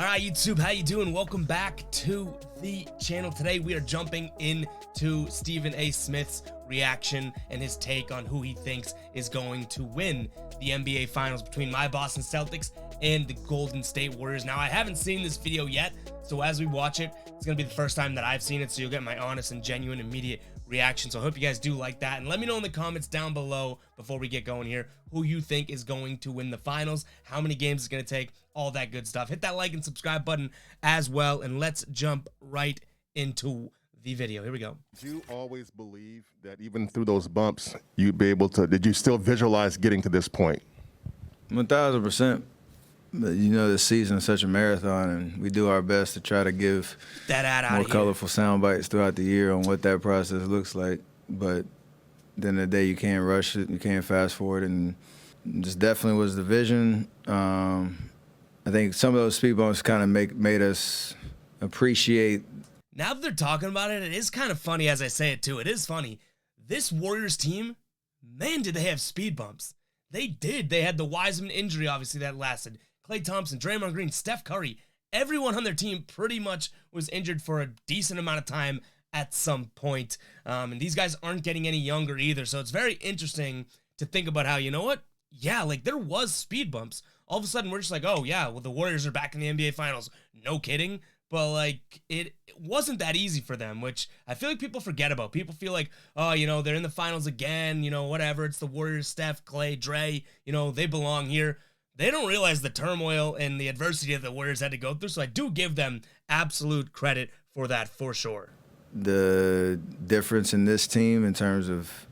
All right, YouTube, how you doing? Welcome back to the channel. Today we are jumping into Stephen A. Smith's reaction and his take on who he thinks is going to win the NBA Finals between my Boston Celtics and the Golden State Warriors. Now, I haven't seen this video yet, so as we watch it, it's going to be the first time that I've seen it, so you'll get my honest and genuine immediate reaction. So I hope you guys do like that, and let me know in the comments down below before we get going here who you think is going to win the finals, how many games it's going to take, all that good stuff. Hit that like and subscribe button as well, and let's jump right into the video. Here we go. Did you always believe that even through those bumps you'd be able to, did you still visualize getting to this point? 1000%. But you know, this season is such a marathon, and we do our best to try to give more colorful sound bites throughout the year on what that process looks like. But at the end of the day, you can't rush it, you can't fast forward, and just definitely was the vision. I think some of those speed bumps kind of made us appreciate. Now that they're talking about it, it is kind of funny as I say it too. It is funny. This Warriors team, man, did they have speed bumps. They did. They had the Wiseman injury, obviously, that lasted. Klay Thompson, Draymond Green, Steph Curry, everyone on their team pretty much was injured for a decent amount of time at some point. And these guys aren't getting any younger either. So it's very interesting to think about how, you know what? Yeah, like there was speed bumps. All of a sudden, we're just like, oh, yeah, well, the Warriors are back in the NBA Finals. No kidding. But, like, it wasn't that easy for them, which I feel like people forget about. People feel like, oh, you know, they're in the finals again, you know, whatever. It's the Warriors, Steph, Klay, Dre, you know, they belong here. They don't realize the turmoil and the adversity that the Warriors had to go through, so I do give them absolute credit for that, for sure. The difference in this team in terms of,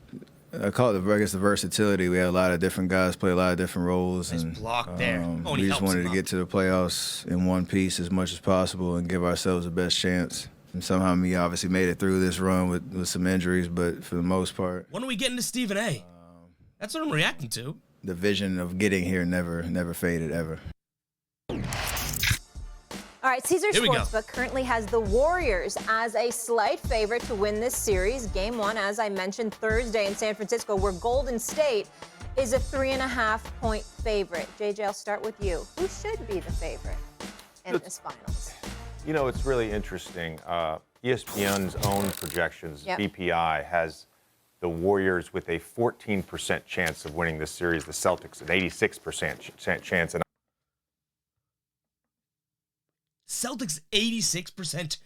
I call it, I guess, the versatility. We had a lot of different guys play a lot of different roles. Nice and block there. We just wanted to get to the playoffs in one piece as much as possible and give ourselves the best chance. And somehow we obviously made it through this run with some injuries, but for the most part. When are we getting to Stephen A? That's what I'm reacting to. The vision of getting here never faded, ever. All right, Caesars Sportsbook currently has the Warriors as a slight favorite to win this series. Game one, as I mentioned, Thursday in San Francisco, where Golden State is a 3.5-point favorite. JJ, I'll start with you. Who should be the favorite in this finals? You know, it's really interesting. ESPN's own projections, BPI, has the Warriors with a 14% chance of winning this series, the Celtics an 86% chance. And Celtics 86%.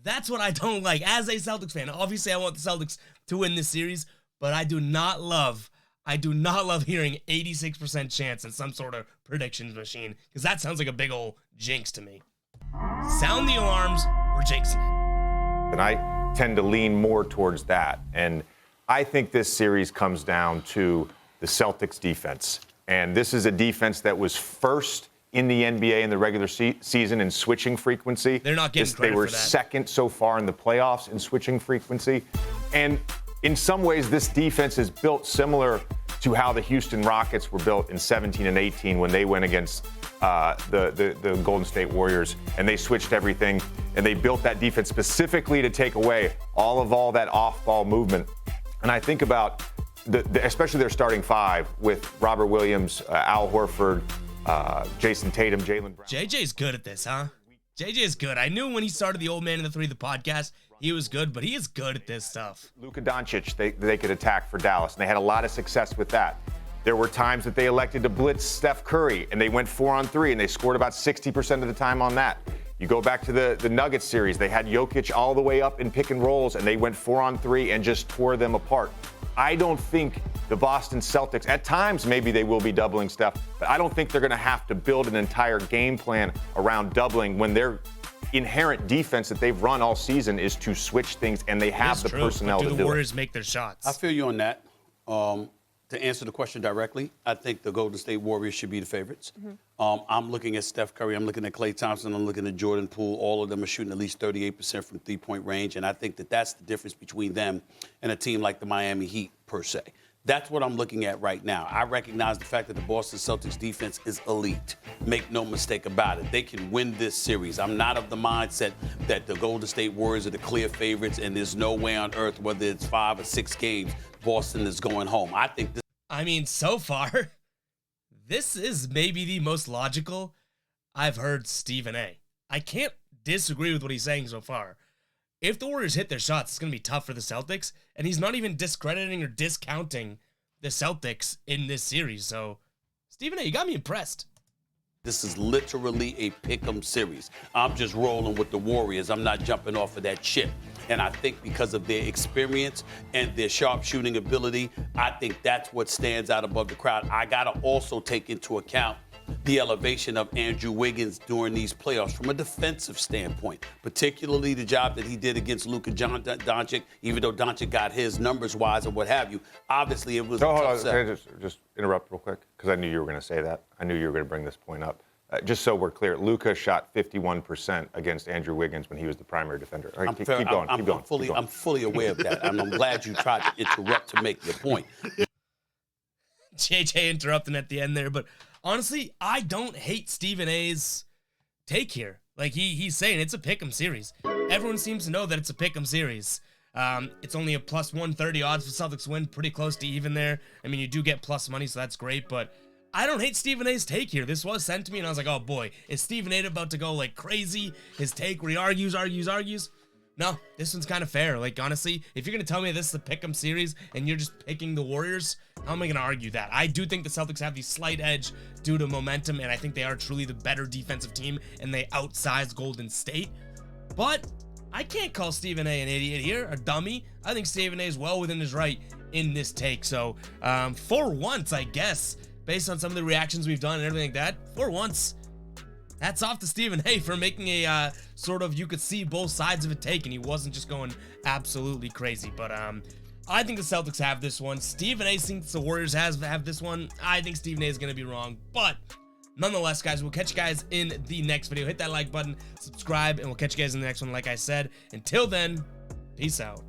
That's what I don't like. As a Celtics fan, obviously I want the Celtics to win this series, but I do not love hearing 86% chance in some sort of predictions machine, because that sounds like a big old jinx to me. Sound the alarms, we're jinxing it. And I tend to lean more towards that. And I think this series comes down to the Celtics defense. And this is a defense that was first in the NBA in the regular season in switching frequency. They're not getting credit They were for that. second so far in the playoffs in switching frequency. And in some ways, this defense is built similar to how the Houston Rockets were built in 17 and 18 when they went against the Golden State Warriors, and they switched everything, and they built that defense specifically to take away all that off-ball movement. And I think about especially their starting five with Robert Williams, Al Horford, Jason Tatum, Jaylen Brown. JJ's good at this, huh? JJ's good. I knew when he started the Old Man and the Three, the podcast, he was good, but he is good at this stuff. Luka Doncic, they could attack for Dallas, and they had a lot of success with that. There were times that they elected to blitz Steph Curry, and they went 4-on-3, and they scored about 60% of the time on that. You go back to the Nuggets series, they had Jokic all the way up in pick and rolls, and they went 4-on-3 and just tore them apart. I don't think the Boston Celtics, at times maybe they will be doubling Steph, but I don't think they're going to have to build an entire game plan around doubling when their inherent defense that they've run all season is to switch things, and they have the personnel to do it. Do the Warriors make their shots? I feel you on that. To answer the question directly, I think the Golden State Warriors should be the favorites. I'm looking at Steph Curry. I'm looking at Klay Thompson. I'm looking at Jordan Poole. All of them are shooting at least 38% from three-point range, and I think that that's the difference between them and a team like the Miami Heat, per se. That's what I'm looking at right now. I recognize the fact that the Boston Celtics defense is elite. Make no mistake about it. They can win this series. I'm not of the mindset that the Golden State Warriors are the clear favorites and there's no way on earth, whether it's 5 or 6 games, Boston is going home. I think this. I mean, so far, this is maybe the most logical I've heard Stephen A. I can't disagree with what he's saying so far. If the Warriors hit their shots, it's going to be tough for the Celtics, and he's not even discrediting or discounting the Celtics in this series. So, Stephen A., you got me impressed. This is literally a pick'em series. I'm just rolling with the Warriors. I'm not jumping off of that ship. And I think because of their experience and their sharpshooting ability, I think that's what stands out above the crowd. I got to also take into account the elevation of Andrew Wiggins during these playoffs from a defensive standpoint, particularly the job that he did against Luka Doncic, even though Doncic got his numbers-wise and what have you. Obviously, it was a tough set. Just interrupt real quick, because I knew you were going to say that. I knew you were going to bring this point up. Just so we're clear, Luka shot 51% against Andrew Wiggins when he was the primary defender. All right, keep going. I'm fully aware of that, and I'm glad you tried to interrupt to make your point. JJ interrupting at the end there, but honestly, I don't hate Stephen A's take here. Like, he's saying it's a pick'em series. Everyone seems to know that it's a pick'em series. It's only a plus 130 odds for Celtics win, pretty close to even there. I mean, you do get plus money, so that's great, but I don't hate Stephen A's take here. This was sent to me, and I was like, oh boy, is Stephen A about to go like crazy? His take where he argues. No, this one's kind of fair. Like, honestly, if you're going to tell me this is a pick'em series and you're just picking the Warriors, how am I going to argue that? I do think the Celtics have the slight edge due to momentum, and I think they are truly the better defensive team, and they outsize Golden State. But I can't call Stephen A an idiot here, a dummy. I think Stephen A is well within his right in this take. So, for once, I guess, based on some of the reactions we've done and everything like that, for once, hats off to Stephen A for making a sort of, you could see both sides of a take, and he wasn't just going absolutely crazy. But I think the Celtics have this one. Stephen A thinks the Warriors have this one. I think Stephen A is going to be wrong. But nonetheless, guys, we'll catch you guys in the next video. Hit that like button, subscribe, and we'll catch you guys in the next one, like I said. Until then, peace out.